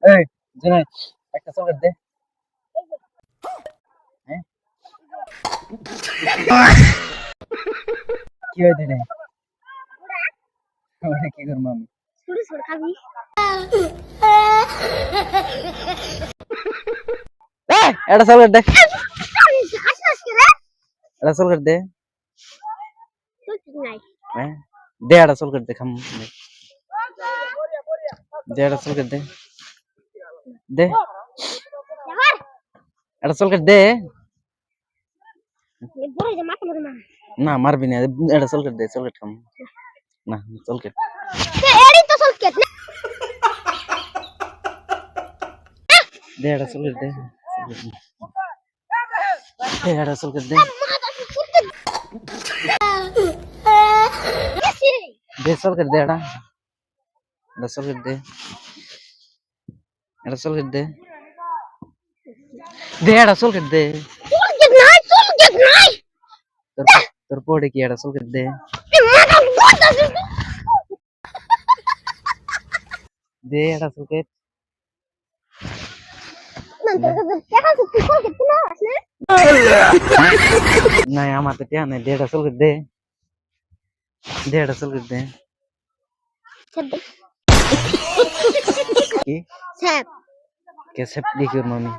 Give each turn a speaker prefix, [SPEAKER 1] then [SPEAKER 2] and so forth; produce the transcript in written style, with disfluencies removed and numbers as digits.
[SPEAKER 1] এই জেনে একটা চকলেট দে হ্যাঁ কি হয় দিনে ওটা কি করবো আমি এটা চকলেট দে এটা চকলেট দে হ্যাঁ দে এটা চকলেট দে খাম দে এটা চকলেট দে দে এটা চকলেট দে না মারবি না এটা চকলেট দে চকলেট খাম না চকলেট দে এটা চকলেট দে এটা চকলেট দে দে চকলেট দে এটা চকলেট দে এটা চকলেট দে দে এটা চকলেট দে তোর পড়ে কি এটা চকলেট দে দে এটা চকলেট নাই আমার তো টিয়া নাই দে এটা চকলেট দে দে এটা চকলেট দে কি কে সেপ দেখি মামি